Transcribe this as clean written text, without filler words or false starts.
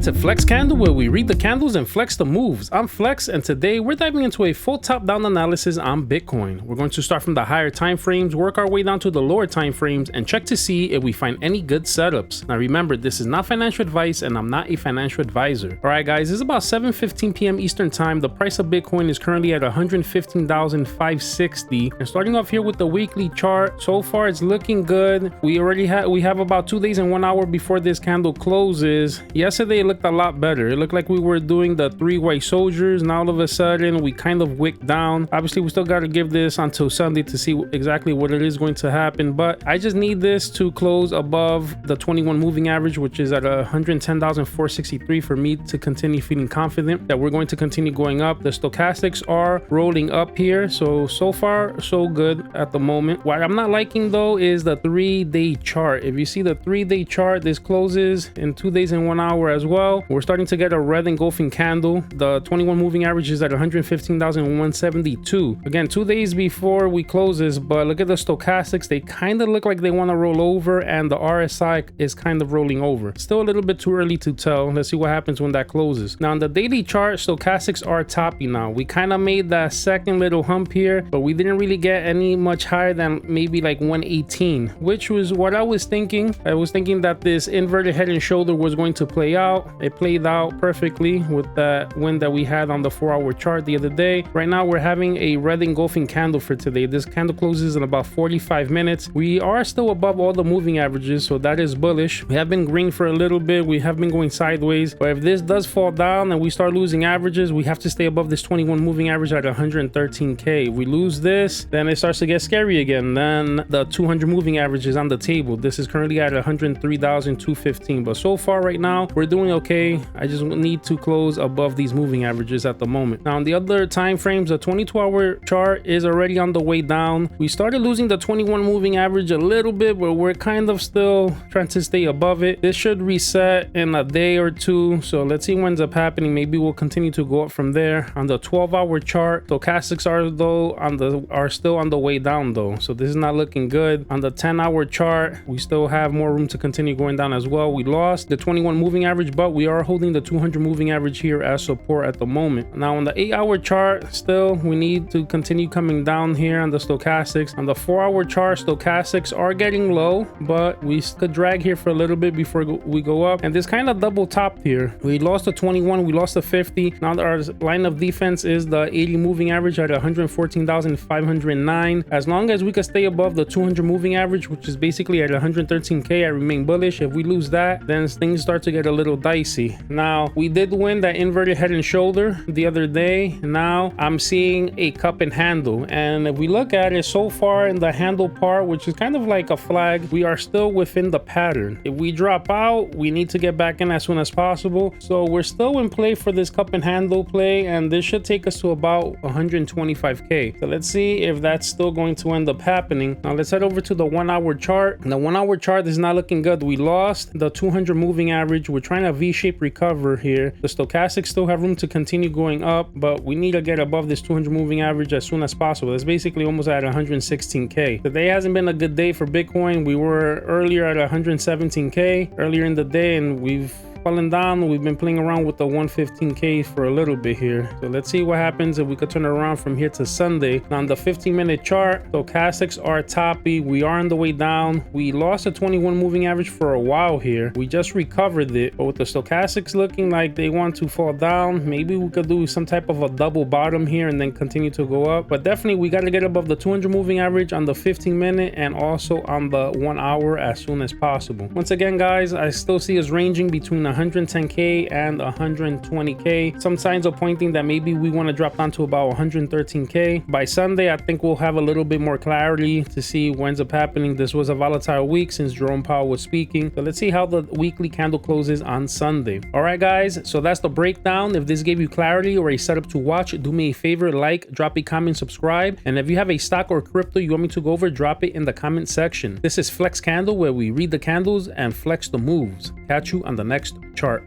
to Flex Candle, where we read the candles and flex the moves. I'm Flex, and today we're diving into a full top-down analysis on Bitcoin. We're going to start from the higher time frames, work our way down to the lower time frames, and check to see if we find any good setups. Now remember, this is not financial advice, and I'm not a financial advisor. Alright guys, it's about 7:15 p.m. Eastern time. The price of Bitcoin is currently at $115,560. And starting off here with the weekly chart, so far it's looking good. We have about 2 days and 1 hour before this candle closes. Yesterday it looked a lot better. It looked like we were doing the three white soldiers. Now all of a sudden we kind of wicked down. Obviously we still got to give this until Sunday to see exactly what it is going to happen, but I just need this to close above the 21 moving average, which is at 110,463 for me to continue feeling confident that we're going to continue going up. The stochastics are rolling up here, so far so good at the moment. What I'm not liking though is the 3-day chart. If you see the 3-day chart, this closes in 2 days and 1 hour as well. We're starting to get a red engulfing candle. The 21 moving average is at 115,172. Again, 2 days before we close this, but look at the stochastics. They kind of look like they want to roll over, and the RSI is kind of rolling over. Still a little bit too early to tell. Let's see what happens when that closes. Now on the daily chart, stochastics are toppy now. We kind of made that second little hump here, but we didn't really get any much higher than maybe like 118, which was what I was thinking. I was thinking that this inverted head and shoulder was going to play out. It played out perfectly with that win that we had on the 4-hour chart the other day. Right now we're having a red engulfing candle for today. This candle closes in about 45 minutes. We are still above all the moving averages, so that is bullish. We have been green for a little bit. We have been going sideways, but if this does fall down and we start losing averages, we have to stay above this 21 moving average at 113k. If we lose this, then it starts to get scary again. Then the 200 moving average is on the table. This is currently at 103,215, but so far right now we're doing okay. I just need to close above these moving averages at the moment. Now on the other time frames, the 22-hour chart is already on the way down. We started losing the 21 moving average a little bit, but we're kind of still trying to stay above it. This should reset in a day or two, so let's see what ends up happening. Maybe we'll continue to go up from there. On the 12-hour chart, stochastics are still on the way down though, so this is not looking good. On the 10-hour chart, we still have more room to continue going down as well. We lost the 21 moving average, but we are holding the 200 moving average here as support at the moment. Now on the 8-hour chart, still we need to continue coming down here on the stochastics. On the 4-hour chart, stochastics are getting low, but we could drag here for a little bit before we go up, and this kind of double topped here. We lost the 21, we lost the 50. Now our line of defense is the 80 moving average at 114,509. As long as we can stay above the 200 moving average, which is basically at 113k, I remain bullish. If we lose that, then things start to get a little dicey. Now we did win that inverted head and shoulder the other day. Now I'm seeing a cup and handle, and if we look at it so far in the handle part, which is kind of like a flag, we are still within the pattern. If we drop out, we need to get back in as soon as possible. So we're still in play for this cup and handle play, and this should take us to about 125k. So let's see if that's still going to end up happening. Now let's head over to the 1-hour chart. The 1-hour chart is not looking good. We lost the 200 moving average. We're trying to V-shape recover here. The stochastics still have room to continue going up, but we need to get above this 200 moving average as soon as possible. It's basically almost at 116k. Today hasn't been a good day for Bitcoin. We were earlier at 117k earlier in the day, and we've falling down. We've been playing around with the 115k for a little bit here, so let's see what happens if we could turn it around from here to Sunday. Now on the 15-minute chart, stochastics are toppy. We are on the way down. We lost the 21 moving average for a while here. We just recovered it, but with the stochastics looking like they want to fall down, maybe we could do some type of a double bottom here and then continue to go up. But definitely we got to get above the 200 moving average on the 15-minute and also on the 1 hour as soon as possible. Once again guys, I still see us ranging between 110k and 120k. Some signs are pointing that maybe we want to drop down to about 113k. By Sunday, I think we'll have a little bit more clarity to see what ends up happening. This was a volatile week since Jerome Powell was speaking, so let's see how the weekly candle closes on Sunday. All right guys, so that's the breakdown. If this gave you clarity or a setup to watch, do me a favor, like, drop a comment, subscribe, and if you have a stock or crypto you want me to go over, drop it in the comment section. This is Flex Candle, where we read the candles and flex the moves. Catch you on the next chart.